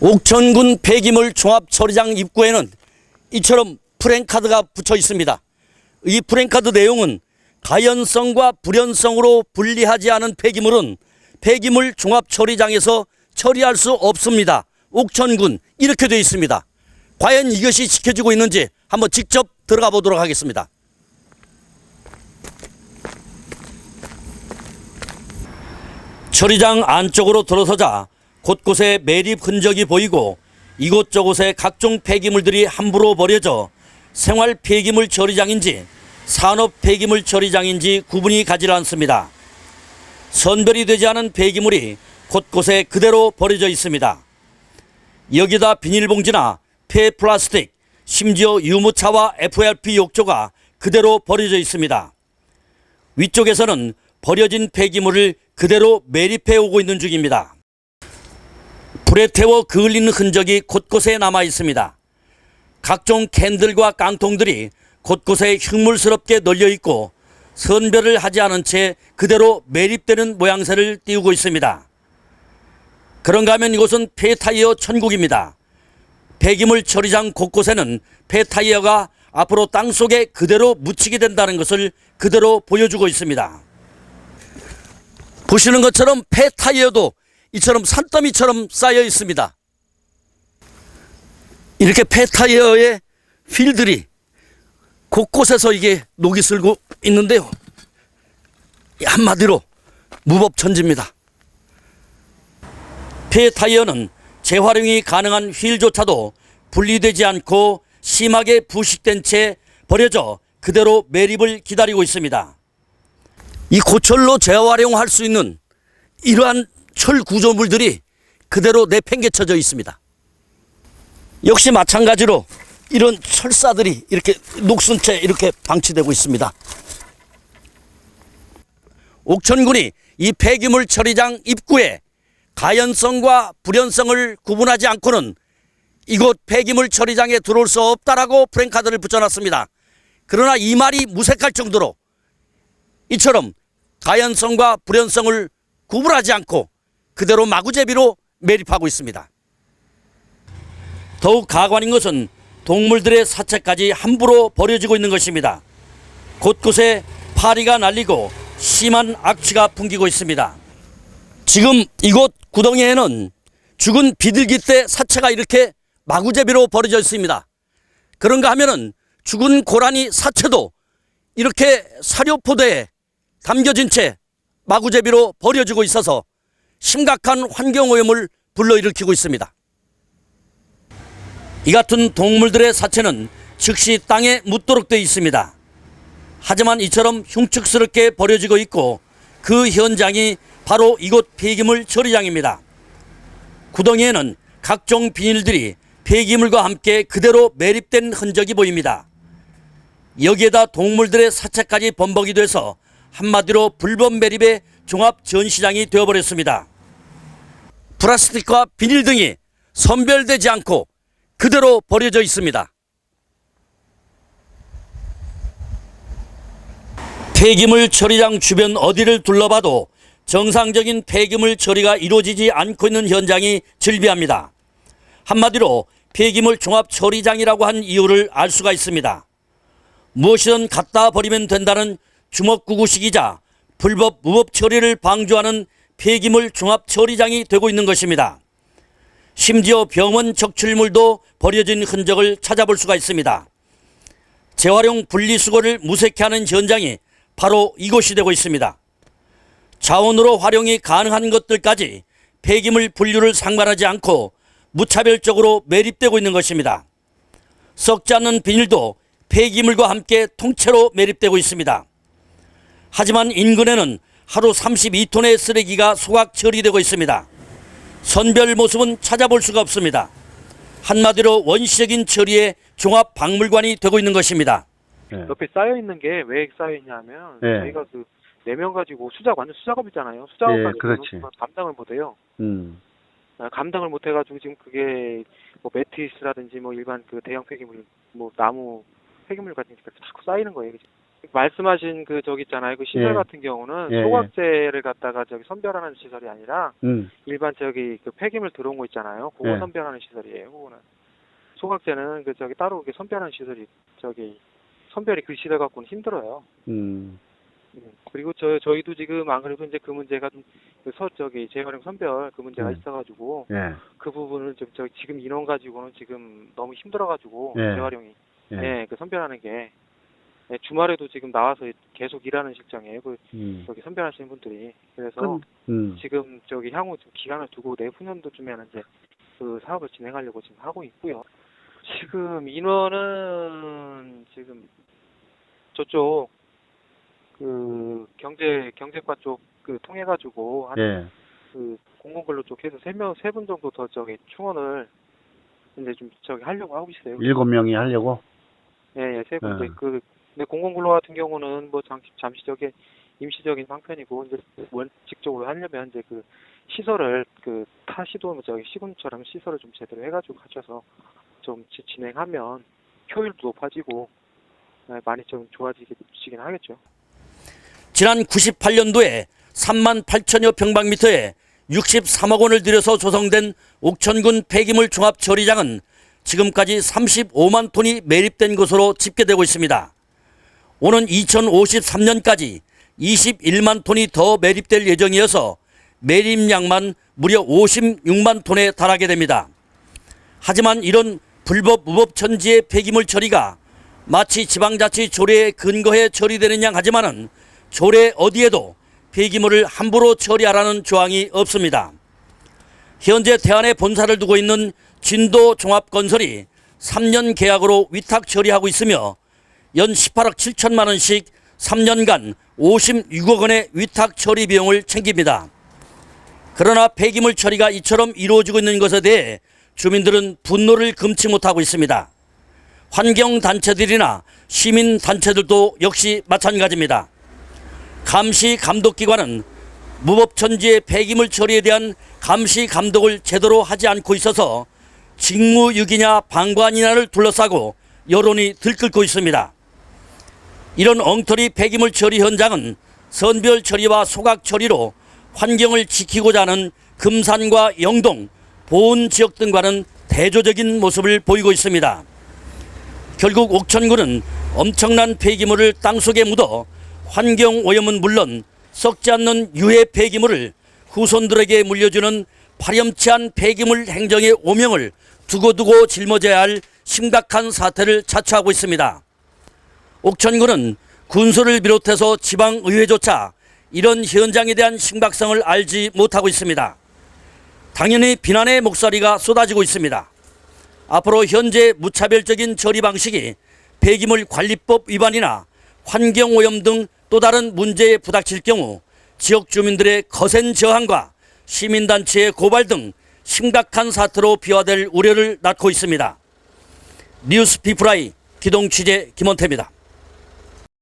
옥천군 폐기물 종합처리장 입구에는 이처럼 프랜카드가 붙여 있습니다. 이 프랜카드 내용은 가연성과 불연성으로 분리하지 않은 폐기물은 폐기물 종합처리장에서 처리할 수 없습니다. 옥천군 이렇게 되어 있습니다. 과연 이것이 지켜지고 있는지 한번 직접 들어가 보도록 하겠습니다. 처리장 안쪽으로 들어서자 곳곳에 매립 흔적이 보이고 이곳저곳에 각종 폐기물들이 함부로 버려져 생활 폐기물 처리장인지 산업 폐기물 처리장인지 구분이 가지 않습니다. 선별이 되지 않은 폐기물이 곳곳에 그대로 버려져 있습니다. 여기다 비닐봉지나 폐플라스틱, 심지어 유모차와 FRP 욕조가 그대로 버려져 있습니다. 위쪽에서는 버려진 폐기물을 그대로 매립해 오고 있는 중입니다. 불에 태워 그을리는 흔적이 곳곳에 남아 있습니다. 각종 캔들과 깡통들이 곳곳에 흉물스럽게 널려 있고 선별을 하지 않은 채 그대로 매립되는 모양새를 띄우고 있습니다. 그런가 하면 이곳은 폐타이어 천국입니다. 폐기물 처리장 곳곳에는 폐타이어가 앞으로 땅속에 그대로 묻히게 된다는 것을 그대로 보여주고 있습니다. 보시는 것처럼 폐타이어도 이처럼 산더미처럼 쌓여 있습니다. 이렇게 폐타이어의 휠들이 곳곳에서 이게 녹이 슬고 있는데요. 한마디로 무법천지입니다. 폐타이어는 재활용이 가능한 휠조차도 분리되지 않고 심하게 부식된 채 버려져 그대로 매립을 기다리고 있습니다. 이 고철로 재활용할 수 있는 이러한 철 구조물들이 그대로 내팽개쳐져 있습니다. 역시 마찬가지로 이런 철사들이 이렇게 녹슨 채 이렇게 방치되고 있습니다. 옥천군이 이 폐기물 처리장 입구에 가연성과 불연성을 구분하지 않고는 이곳 폐기물 처리장에 들어올 수 없다라고 프랜카드를 붙여놨습니다. 그러나 이 말이 무색할 정도로 이처럼 가연성과 불연성을 구분하지 않고 그대로 마구제비로 매립하고 있습니다. 더욱 가관인 것은 동물들의 사체까지 함부로 버려지고 있는 것입니다. 곳곳에 파리가 날리고 심한 악취가 풍기고 있습니다. 지금 이곳 구덩이에는 죽은 비둘기떼 사체가 이렇게 마구제비로 버려져 있습니다. 그런가 하면은 죽은 고라니 사체도 이렇게 사료포대에 담겨진 채 마구제비로 버려지고 있어서 심각한 환경오염을 불러일으키고 있습니다. 이 같은 동물들의 사체는 즉시 땅에 묻도록 되어 있습니다. 하지만 이처럼 흉측스럽게 버려지고 있고 그 현장이 바로 이곳 폐기물 처리장입니다. 구덩이에는 각종 비닐들이 폐기물과 함께 그대로 매립된 흔적이 보입니다. 여기에다 동물들의 사체까지 범벅이 돼서 한마디로 불법 매립의 종합 전시장이 되어버렸습니다. 플라스틱과 비닐 등이 선별되지 않고 그대로 버려져 있습니다. 폐기물 처리장 주변 어디를 둘러봐도 정상적인 폐기물 처리가 이루어지지 않고 있는 현장이 즐비합니다. 한마디로 폐기물 종합 처리장이라고 한 이유를 알 수가 있습니다. 무엇이든 갖다 버리면 된다는 주먹구구식이자 불법 무법 처리를 방조하는 폐기물 종합 처리장이 되고 있는 것입니다. 심지어 병원 적출물도 버려진 흔적을 찾아볼 수가 있습니다. 재활용 분리수거를 무색해하는 현장이 바로 이곳이 되고 있습니다. 자원으로 활용이 가능한 것들까지 폐기물 분류를 상관하지 않고 무차별적으로 매립되고 있는 것입니다. 썩지 않는 비닐도 폐기물과 함께 통째로 매립되고 있습니다. 하지만 인근에는 하루 32톤의 쓰레기가 소각 처리되고 있습니다. 선별 모습은 찾아볼 수가 없습니다. 한마디로 원시적인 처리의 종합 박물관이 되고 있는 것입니다. 옆에 쌓여 있는 게 왜 쌓여 있냐면 저희가 그 4명 가지고 완전 수작업 있잖아요. 수작업 가지고 감당을 못해요. 감당을 못해가지고 지금 그게 뭐 매트리스라든지 뭐 일반 그 대형 폐기물, 뭐 나무 폐기물 같은 게 자꾸 쌓이는 거예요. 말씀하신 그 저기 있잖아요. 그 시설 예. 같은 경우는 예, 소각제를 갖다가 저기 선별하는 시설이 아니라 일반 저기 그 폐기물 들어온 거 있잖아요. 그거 예. 선별하는 시설이에요. 그거는 소각제는 그 저기 따로 이렇게 선별하는 시설이 저기 선별이 그 시설 갖고는 힘들어요. 그리고 저희도 지금 안 그래도 이제 그 문제가 좀 저기 재활용 선별 그 문제가 있어가지고 예. 그 부분을 좀 저기 지금 인원 가지고는 지금 너무 힘들어가지고 예. 재활용이 예. 예, 그 선별하는 게 예, 주말에도 지금 나와서 계속 일하는 실정이에요. 그 저기 선별하시는 분들이 그래서 지금 저기 향후 좀 기간을 두고 내후년도쯤에는 이제 그 사업을 진행하려고 지금 하고 있고요. 지금 인원은 지금 저쪽 그 경제과 쪽 그 통해 가지고 한 예. 그 공공근로 쪽 해서 세 분 정도 더 저기 충원을 이제 좀 저기 하려고 하고 있어요. 7명이 하려고? 예, 세 분. 그 근데 공공근로 같은 경우는 뭐 잠시적인 임시적인 방편이고 이제 원칙적으로 하려면 이제 그 시설을 그 타 시도 저기 시군처럼 시설을 좀 제대로 해가지고 갖춰서 좀 진행하면 효율도 높아지고 많이 좀 좋아지긴 하겠죠. 지난 98년도에 3만 8천여 평방미터에 63억 원을 들여서 조성된 옥천군 폐기물 종합 처리장은 지금까지 35만 톤이 매립된 것으로 집계되고 있습니다. 오는 2053년까지 21만 톤이 더 매립될 예정이어서 매립량만 무려 56만 톤에 달하게 됩니다. 하지만 이런 불법 무법천지의 폐기물 처리가 마치 지방자치 조례에 근거해 처리되는 양 하지만은 조례 어디에도 폐기물을 함부로 처리하라는 조항이 없습니다. 현재 태안에 본사를 두고 있는 진도종합건설이 3년 계약으로 위탁 처리하고 있으며 연 18억 7천만 원씩 3년간 56억 원의 위탁 처리 비용을 챙깁니다. 그러나 폐기물 처리가 이처럼 이루어지고 있는 것에 대해 주민들은 분노를 금치 못하고 있습니다. 환경단체들이나 시민단체들도 역시 마찬가지입니다. 감시 감독기관은 무법천지의 폐기물 처리에 대한 감시 감독을 제대로 하지 않고 있어서 직무유기냐 방관이냐를 둘러싸고 여론이 들끓고 있습니다. 이런 엉터리 폐기물 처리 현장은 선별 처리와 소각 처리로 환경을 지키고자 하는 금산과 영동, 보은 지역 등과는 대조적인 모습을 보이고 있습니다. 결국 옥천군은 엄청난 폐기물을 땅속에 묻어 환경오염은 물론 썩지 않는 유해 폐기물을 후손들에게 물려주는 파렴치한 폐기물 행정의 오명을 두고두고 짊어져야 할 심각한 사태를 자초하고 있습니다. 옥천군은 군수를 비롯해서 지방의회조차 이런 현장에 대한 심각성을 알지 못하고 있습니다. 당연히 비난의 목소리가 쏟아지고 있습니다. 앞으로 현재 무차별적인 처리 방식이 폐기물 관리법 위반이나 환경오염 등 또 다른 문제에 부닥칠 경우 지역 주민들의 거센 저항과 시민단체의 고발 등 심각한 사태로 비화될 우려를 낳고 있습니다. 뉴스 피플라이 기동취재 김원태입니다.